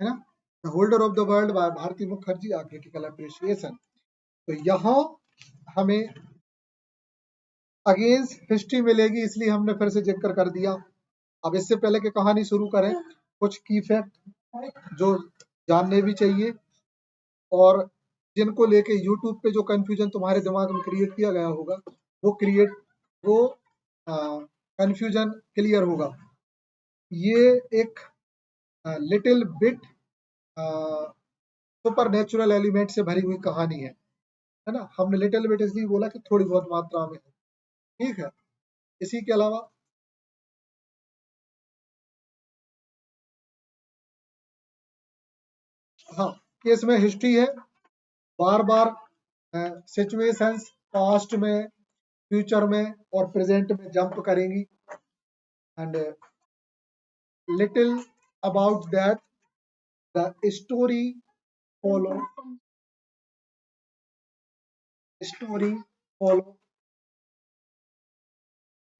है ना, the holder of the world by Bharati Mukherjee, a critical appreciation. तो यहाँ हमें अगेंस्ट हिस्ट्री मिलेगी, इसलिए हमने फिर से जिक्र कर दिया। अब इससे पहले कि कहानी शुरू करें, कुछ की फैक्ट जो जानने भी चाहिए, और जिनको लेके यूट्यूब पे जो कंफ्यूजन तुम्हारे दिमाग में क्रिएट किया गया होगा, वो कंफ्यूजन क्लियर होगा। ये एक little bit super natural element से भरी हुई कहानी है ना। हमने लिटिल बिट इसलिए बोला कि थोड़ी बहुत मात्रा में है, ठीक है। इसी के अलावा हाँ, कि इसमें हिस्ट्री है, बार बार सिचुएशंस पास्ट में, फ्यूचर में और प्रेजेंट में जंप करेंगी, and little about that the story follow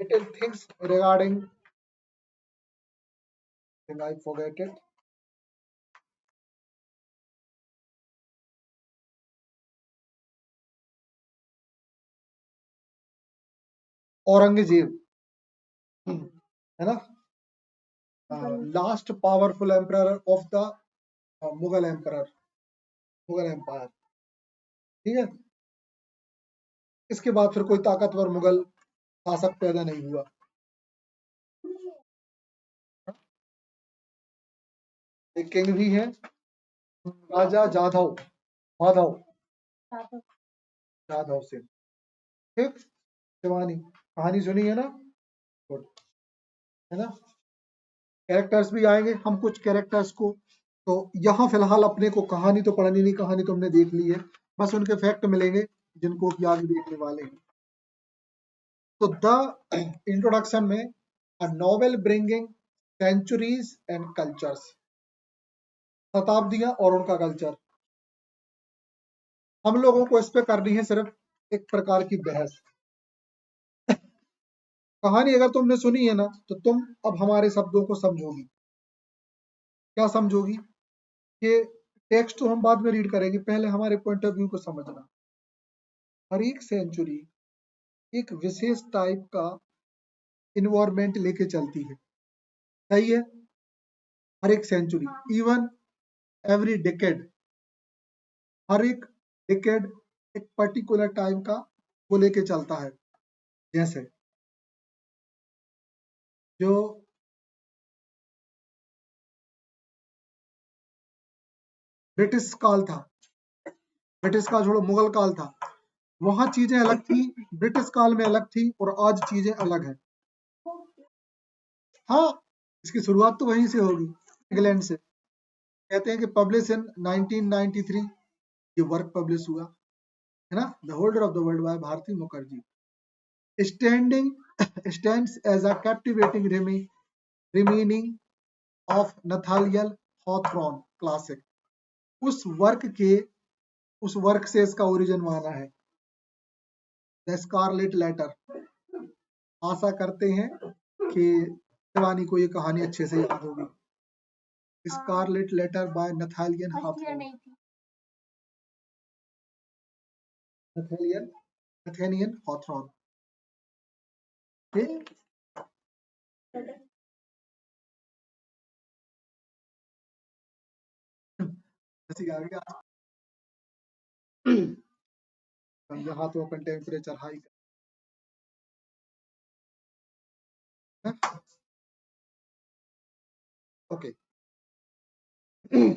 little things regarding, and I forget it. Aurangzeb, है ना, last powerful emperor of the Mughal empire, ठीक है। इसके बाद फिर कोई ताकतवर मुगल शासक पैदा नहीं हुआ। एक किंग भी है, राजा माधव सिंह, ठीक। शिवानी, कहानी सुनी है ना, गुड, है ना। कैरेक्टर्स भी आएंगे, हम कुछ कैरेक्टर्स को, तो यहाँ फिलहाल अपने को कहानी तो पढ़नी नहीं, कहानी तुमने देख ली है, बस उनके फैक्ट मिलेंगे जिनको कि आगे देखने वाले हैं। तो द इंट्रोडक्शन में, a novel bringing centuries and cultures, शताब्दियां और उनका कल्चर। हम लोगों को इस पे करनी है सिर्फ एक प्रकार की बहस। कहानी अगर तुमने सुनी है ना, तो तुम अब हमारे शब्दों को समझोगी। क्या समझोगी? कि टेक्स्ट तो हम बाद में रीड करेंगे, पहले हमारे पॉइंट ऑफ व्यू को समझना। हर एक सेंचुरी एक विशेष टाइप का इन्वायरमेंट लेके चलती है, सही है। हर एक सेंचुरी, इवन एवरी डिकेड, हर एक डिकेड एक पर्टिकुलर टाइम का वो लेके चलता है। जैसे जो ब्रिटिश काल था, ब्रिटिश काल छोड़ो, मुगल काल था, वहां चीजें अलग थी, ब्रिटिश काल में अलग थी, और आज चीजें अलग है। हाँ, इसकी शुरुआत तो वहीं से होगी, इंग्लैंड से। कहते हैं कि पब्लिश इन 1993 ये वर्क पब्लिश हुआ, है ना, the holder of the world by Bharati Mukherjee, stands as a captivating remaining of Nathaniel Hawthorne classic। उस वर्क से इसका ओरिजिन माना है, द स्कारलेट लेटर। आशा करते हैं कि शिवानी को ये कहानी अच्छे से याद होगी। Scarlet letter by Nathaniel Hawthorne, Nathaniel Hawthorne, ठीक। ऐसी आ गया यहाँ तो अपन टेम्परेचर हाई है, ओके।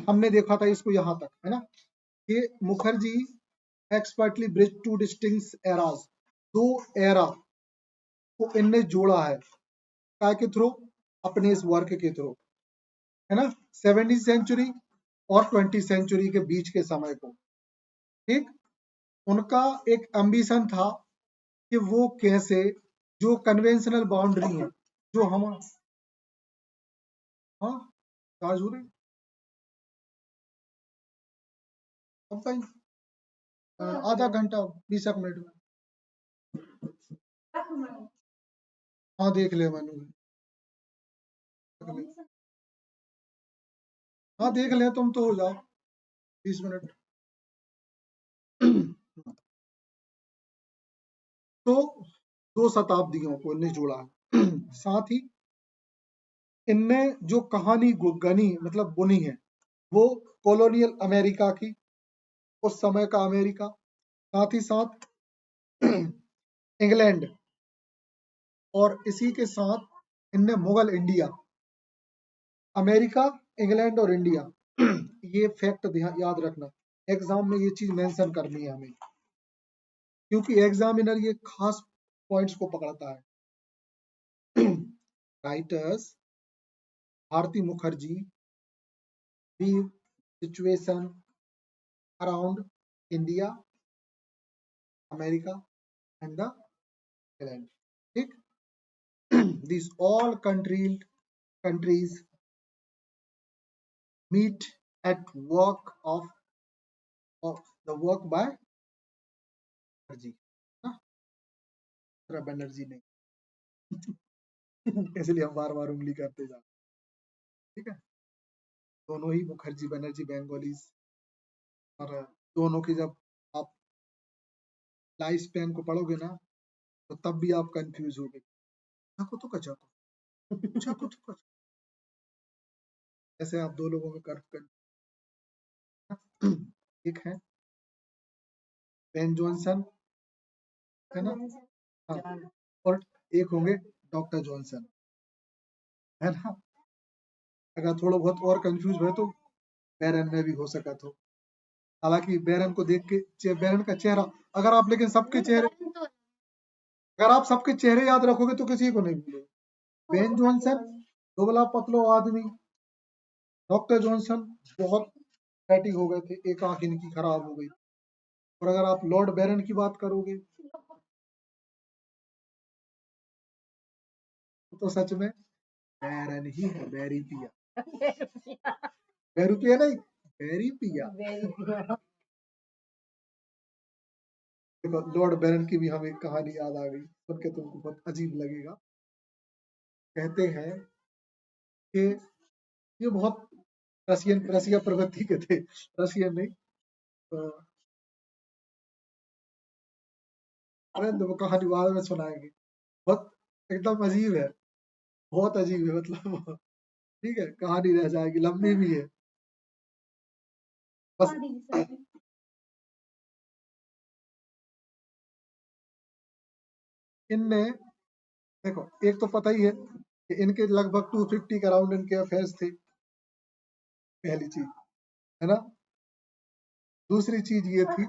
हमने देखा था इसको यहाँ तक, है ना, कि Mukherjee expertly bridge two distinct eras, दो एरा को इनने जोड़ा है, क्या के थ्रू, अपने इस वर्क के थ्रू, है ना, 17वीं सेंचुरी और 20वीं सेंचुरी के बीच के समय को, ठीक। उनका एक एम्बिशन था कि वो कैसे जो कन्वेंशनल बाउंड्री है, जो हम, हाँ, चार्ज हो रही, अब भाई आधा घंटा 20 मिनट में, हाँ देख ले मैंने, हाँ देख ले तुम तो, हो जाओ 20 मिनट। तो 2 शताब्दियों को इनने जोड़ा है। साथ ही इनने जो कहानी गनी मतलब बुनी है वो कॉलोनियल अमेरिका की, उस समय का अमेरिका, साथ ही साथ इंग्लैंड, और इसी के साथ इनने मुगल इंडिया, अमेरिका, इंग्लैंड और इंडिया। ये फैक्ट याद रखना, एग्जाम में ये चीज मेंशन करनी है हमें, क्योंकि एग्जामिनर ये खास पॉइंट्स को पकड़ता है। Writers Bharati Mukherjee the situation around India, America and the England. ठीक? These all countries meet at work of the work by Banerjee. हाँ, बनर्जी नहीं। इसलिए हम बार बार उंगली करते जा, ठीक है। दोनों ही मुखर्जी बनर्जी बेंगोलीज, और दोनों की जब आप लाइफ स्पैन को पढ़ोगे ना तो तब भी आप कंफ्यूज होगे। चाको तो कचाको, चाको तो कचाको, ऐसे आप दो लोगों में कर। एक है बेन जॉनसन, है ना, हाँ, और एक होंगे डॉक्टर जॉनसन, है ना। अगर थोड़ा बहुत और कंफ्यूज हुए तो बैरन में भी हो सका तो, हालांकि बैरन को देख के बैरन का चेहरा, अगर आप लेकिन सबके चेहरे, अगर आप सबके चेहरे याद रखोगे तो किसी को नहीं भूलोगे। बेन जॉनसन दुबला पतलो आदमी, डॉक्टर जॉनसन बहुत फैटी हो गए थे, एक आंख इनकी खराब हो गई। और अगर आप लॉर्ड बैरन की बात करोगे तो सच में बैरन ही है, बैरी पिया। बैरूपिया नहीं, बैरी पिया। देखो लॉर्ड बैरन की भी हमें एक कहानी याद आ गई, सुन के तुमको बहुत अजीब लगेगा। कहते हैं कि ये बहुत रसिया प्रवृत्ति के थे, रसियन नहीं, तो अरे वो कहानी बाद में सुनाएंगे। बहुत एकदम अजीब है, बहुत अजीब है मतलब। ठीक है, कहानी रह जाएगी, लंबी भी है बस। इनने देखो, एक तो पता ही है कि इनके लगभग 250 के अराउंड इनके अफेयर्स थे, पहली चीज, है ना। दूसरी चीज ये थी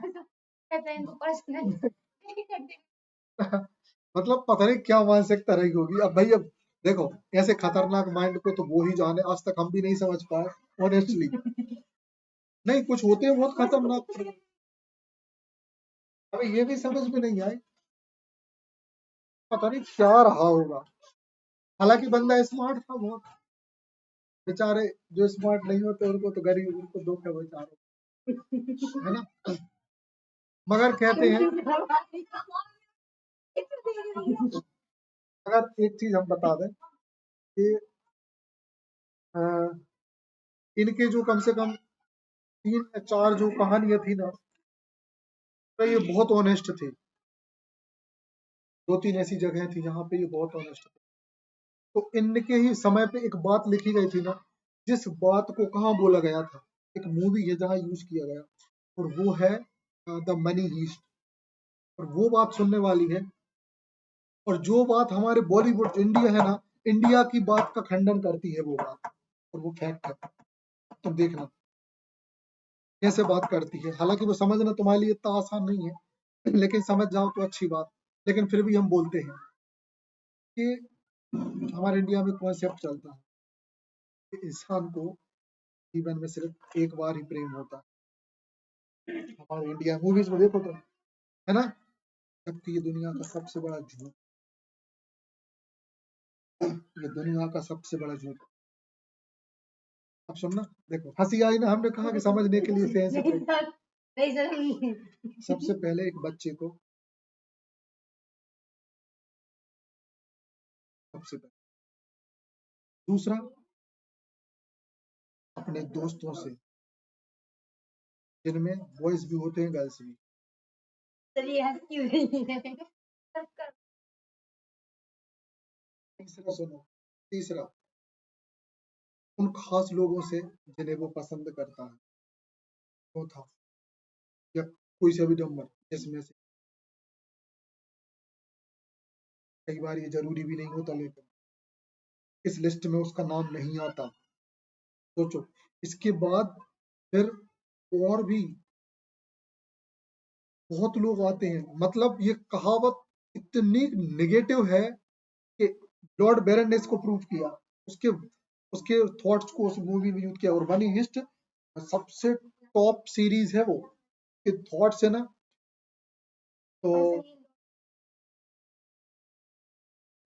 मतलब पता नहीं क्या मानसिकता रही होगी अब भाई। अब देखो, ऐसे खतरनाक माइंड को तो वो ही जाने, आज तक हम भी नहीं समझ पाए ऑनेस्टली। नहीं, कुछ होते हैं बहुत खतरनाक, हमें ये भी समझ में नहीं आई, पता नहीं क्या रहा होगा। हालांकि बंदा स्मार्ट था बहुत, बेचारे जो स्मार्ट नहीं होते उनको तो गरीब, उनको दुख है बेचारों, है ना। मगर कहते हैं, अगर एक चीज हम बता दें कि अ, इनके जो कम से कम 3 या 4 जो कहानियां थी ना, तो ये बहुत ऑनेस्ट थे। 2-3 ऐसी जगह थी जहाँ पे ये बहुत ऑनेस्ट थे। तो इनके ही समय पे एक बात लिखी गई थी ना, जिस बात को कहाँ बोला गया था, एक मूवी है जहाँ यूज किया गया, और वो है द मनी हीस्ट। और वो बात सुनने वाली है, और जो बात हमारे बॉलीवुड इंडिया है ना, इंडिया की बात का खंडन करती है वो बात, और वो फैक्ट है। तुम देखना कैसे बात करती है। हालांकि वो समझना तुम्हारे लिए इतना आसान नहीं है, लेकिन समझ जाओ तो अच्छी बात। लेकिन फिर भी हम बोलते हैं कि हमारे इंडिया में कॉन्सेप्ट चलता है कि इंसान को जीवन में सिर्फ एक बार ही प्रेम होता है। हमारे इंडिया मूवीज में देखो तो, है ना, जबकि ये दुनिया का सबसे बड़ा झूठ, ये दुनिया का सबसे बड़ा झूठ। अब सुनना, देखो हंसी आई ना, हमने कहा कि समझने के लिए सबसे पहले एक बच्चे को, सबसे पहले, दूसरा अपने दोस्तों से, जिनमें बॉयज भी होते हैं, गर्ल्स भी। चलिए हंस क्यों रही है? तीसरा सुनो, तीसरा, उन खास लोगों से जिन्हें वो पसंद करता है। चौथा, या कोई सा भी नंबर जिसमें से, कई बार ये जरूरी भी नहीं होता, लेकिन इस लिस्ट में उसका नाम नहीं आता। सोचो, इसके बाद फिर और भी बहुत लोग आते हैं। मतलब ये कहावत इतनी निगेटिव है कि लॉर्ड बैरन ने इसको प्रूव किया, उसके उसके थॉट्स को उस मूवी में यूज किया। और मनी हिस्ट सबसे टॉप सीरीज है वो, के थॉट्स है ना। तो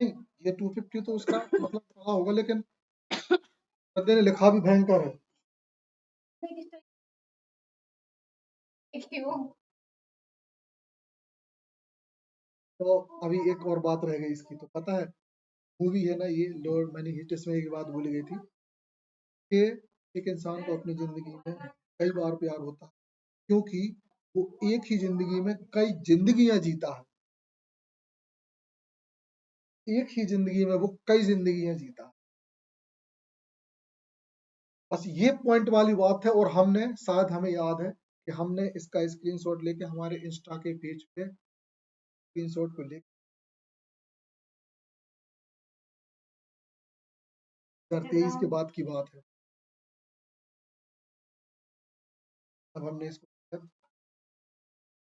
नहीं, ये 250 तो उसका मतलब पढ़ा होगा, लेकिन बंदे ने लिखा भी भयंकर है। तो अभी एक और बात रह गई इसकी, तो पता है मूवी है ना ये लॉर्ड मनी हिस्ट, इसमें एक बात बोली गई थी कि एक इंसान को अपनी जिंदगी में कई बार प्यार होता है, क्योंकि वो एक ही जिंदगी में कई जिंदगियां जीता है। एक ही जिंदगी में वो कई जिंदगियां जीता है। बस ये पॉइंट वाली बात है। और हमने, शायद हमें याद है कि हमने इसका स्क्रीनशॉट लेके हमारे इंस्टा के पेज पे स्क्रीनशॉट को लेकर 2023 के बाद की बात है, तब हमने इसको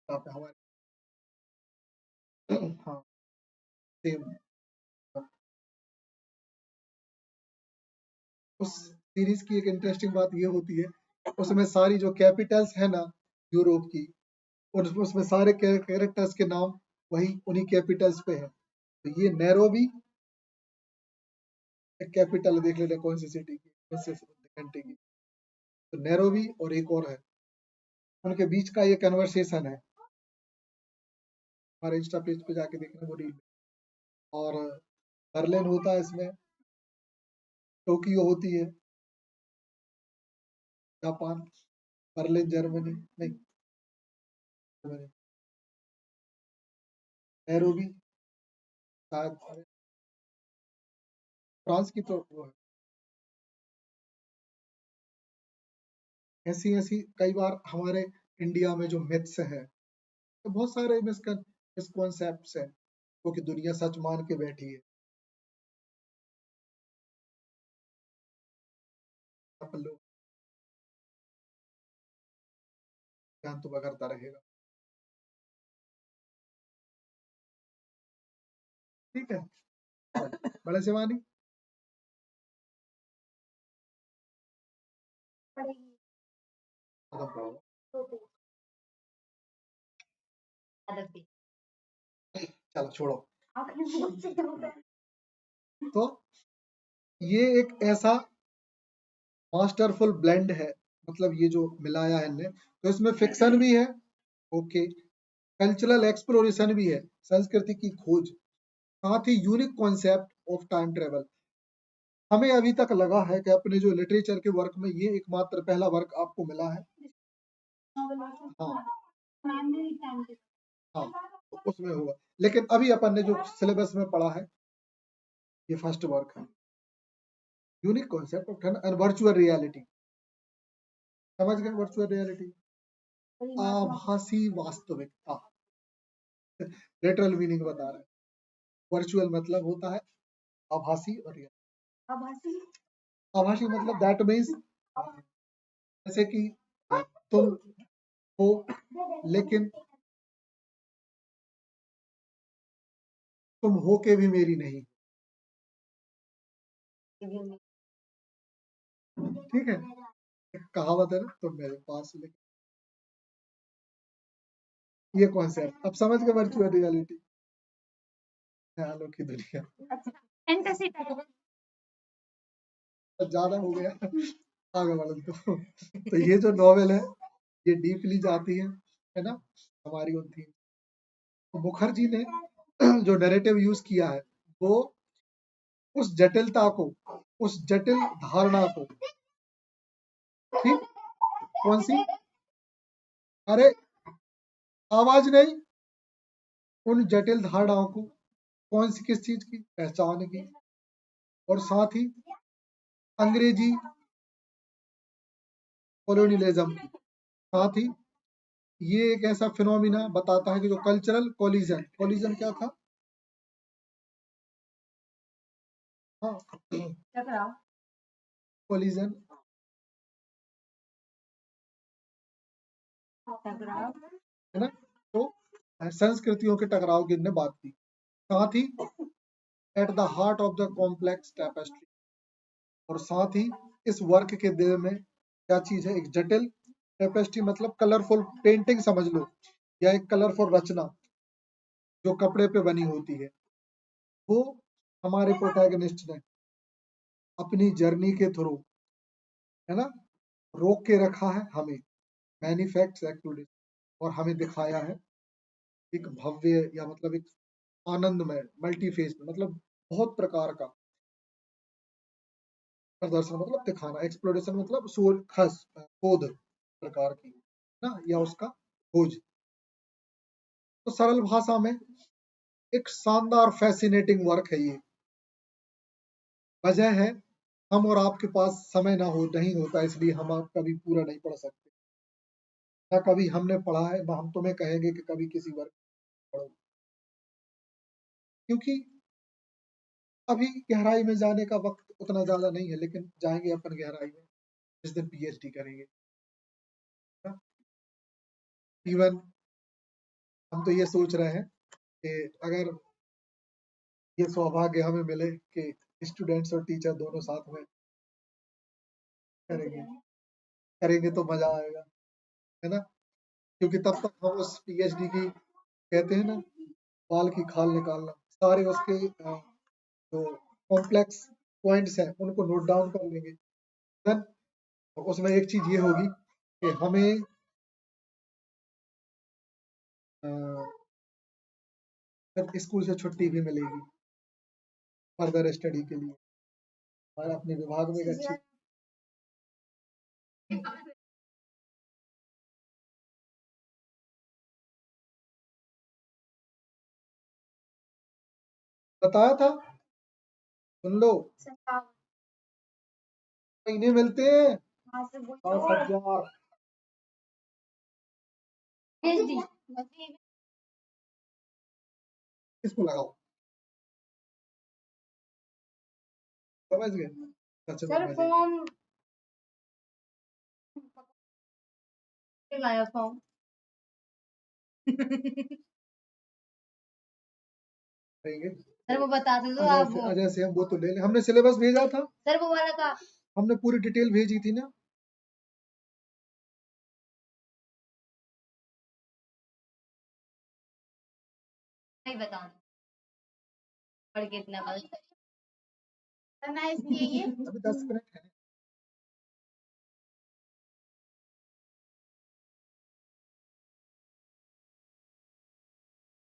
हमारे हाँ सेम। उस सीरीज की एक इंटरेस्टिंग बात ये होती है, उसमें सारी जो कैपिटल्स है ना यूरोप की, और उसमें सारे कैरेक्टर्स के नाम वही उन्हीं कैपिटल्स पे है। तो ये नैरोबी एक कैपिटल, देख लेना कौन सी सिटी की, कौन सी कंट्री की। तो नैरोबी और एक और है, उनके बीच का ये कन्वर्सेशन है। हमारे इंस्टा पेज पे जाके देखना वो रील। और बर्लिन होता है इसमें, टोक्यो होती है जापान, बर्लिन जर्मनी नहीं, जर्मनी, नैरोबी शायद फ्रांस की, तो वो है। ऐसी ऐसी कई बार हमारे इंडिया में जो मिथ्स है, तो बहुत सारे मिसकॉन्सेप्ट्स हैं, क्योंकि दुनिया सच मान के बैठी है। अपन लोग ध्यान तो बगरता रहेगा। ठीक है, बड़े शिवानी, चलो छोड़ो। तो ये एक ऐसा मास्टरफुल ब्लेंड है, मतलब ये जो मिलाया है इनने, तो इसमें फिक्शन भी है, ओके, कल्चरल एक्सप्लोरेशन भी है, संस्कृति की खोज, साथ ही unique concept of time travel. हमें अभी तक लगा है कि अपने जो लिटरेचर के वर्क में ये एकमात्र पहला वर्क आपको मिला है। हाँ हाँ, तो उसमें होगा, लेकिन अभी अपन ने जो सिलेबस में पढ़ा है ये फर्स्ट वर्क है। Unique concept of and virtual reality, समझ गए? वर्चुअल रियलिटी आभासी वास्तविकता, लिटरल मीनिंग बता रहे हैं। वर्चुअल मतलब होता है आभासी, और रियल आभासी, आभासी मतलब दैट मीन्स जैसे कि तुम हो लेकिन तुम हो के भी मेरी नहीं। ठीक है, एक कहावत है ना, तुम मेरे पास लेकिन, ये कॉन्सेप्ट अब समझ गए, वर्चुअल रियलिटी, ख्यालों की दुनिया। ज्यादा हो गया, आगे बढ़ो। तो ये जो नॉवेल है ये डीपली जाती है ना, हमारी उन थी। तो मुखर्जी ने जो नैरेटिव यूज किया है वो उस जटिलता को, उस जटिल धारणा को ठीक, कौन सी? अरे आवाज नहीं, उन जटिल धारणाओं को, कौन सी, किस चीज की? पहचान की। और साथ ही अंग्रेजी कॉलोनियलिज्म की। साथ ही ये एक ऐसा फिनोमिना बताता है कि जो कल्चरल कोलिजन, कोलिजन क्या था? हाँ, टकराव। कोलिजन, टकराव। है ना? तो संस्कृतियों के टकराव की हमने बात की। साथ ही at the heart of the complex tapestry, और साथ ही इस वर्क के दिल में क्या चीज है? एक जटिल टेपेस्ट्री, मतलब कलरफुल पेंटिंग समझ लो, या एक कलरफुल रचना जो कपड़े पे बनी होती है। वो हमारे प्रोटैगनिस्ट ने अपनी जर्नी के थ्रू, है ना, रोक के रखा है हमें, मैनिफेक्ट्स एक्टिविटी, और हमें दिखाया है एक भव्य, या मतलब एक आनंदमय, मल्टी फेस, मतलब बहुत प्रकार का प्रदर्शन, मतलब दिखाना, एक्सप्लोरेशन मतलब शोध प्रकार की ना, या उसका खोज। तो सरल भाषा में एक शानदार फैसिनेटिंग वर्क है ये। वजह है हम और आपके पास समय ना हो, नहीं होता, इसलिए हम आप कभी पूरा नहीं पढ़ सकते, ना कभी हमने पढ़ा है, ना हम तुम्हें कहेंगे कि कभी किसी वर्क पढ़ो, क्योंकि अभी गहराई में जाने का वक्त उतना ज्यादा नहीं है, लेकिन जाएंगे अपन गहराई में जिस दिन पीएचडी करेंगे। इवन हम तो ये सोच रहे हैं कि अगर ये सौभाग्य हमें मिले कि स्टूडेंट्स और टीचर दोनों साथ में करेंगे, करेंगे तो मजा आएगा, है ना? क्योंकि तब तक हम उस पीएचडी की, कहते हैं ना, बाल की खाल निकालना, सारे उसके जो कॉम्प्लेक्स पॉइंट्स हैं उनको नोट डाउन कर लेंगे। देन उसमें एक चीज ये होगी कि हमें फिर स्कूल से छुट्टी भी मिलेगी फर्दर स्टडी के लिए, और अपने विभाग में एक अच्छी, बताया था, सुन लो, महीने मिलते हैं 5,000। किसको लगाओ, समझ गए? सच में सर मजे फॉर्म लाया फॉर्म। करेंगे। सर वो बता दो तो आप वो। अजय से हम वो तो ले लें, हमने सिलेबस भेजा था, सर वो वाला का हमने पूरी डिटेल भेजी थी ना। नहीं बता दो पढ़ के इतना बस। सर मैं इसलिए ये अभी 10 मिनट है।